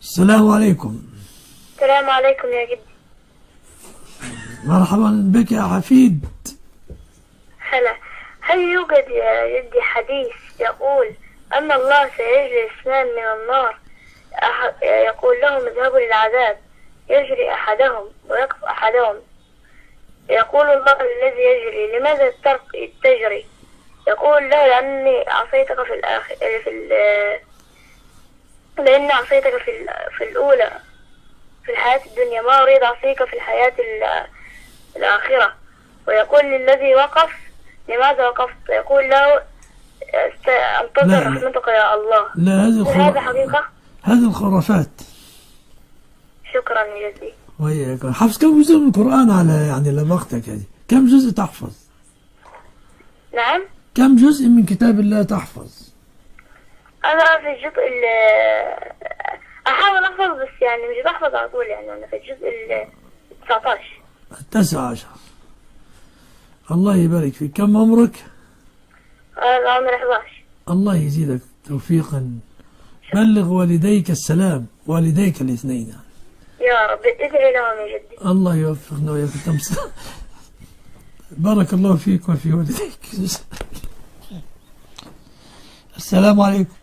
السلام عليكم. السلام عليكم يا جدي. مرحبا بك يا حفيد. هلا. هل يوجد يا جدي حديث يقول أن الله سيجري اثنان من النار، يقول لهم اذهبوا للعذاب، يجري أحدهم ويقف أحدهم، يقول الله الذي يجري لماذا تجري؟ يقول لا، لأني عصيتك في الآخر لأني عصيتك في الأولى في الحياة الدنيا، ما أريد أعصيك في الحياة الآخرة. ويقول للذي وقف لماذا وقفت؟ يقول له انتظر رحمتك يا الله. لا، هذا حقيقة؟ هذه الخرافات. شكرا يا جدي. وياك. حفظ كم جزء من القرآن على لبختك هذه؟ كم جزء تحفظ؟ نعم؟ كم جزء من كتاب الله تحفظ؟ أنا في الجزء أحاول أحفظ، بس يعني مش بحفظ على طول، يعني أنا في الجزء 19. 19. الله يبارك فيك. كم عمرك؟ أنا عمري 11. الله يزيدك توفيقا. بلغ والديك السلام، والديك الاثنين. يا رب ادعي لهم يا جدي. الله يوفقنا وياك. بارك الله فيك وفي والديك. السلام عليكم.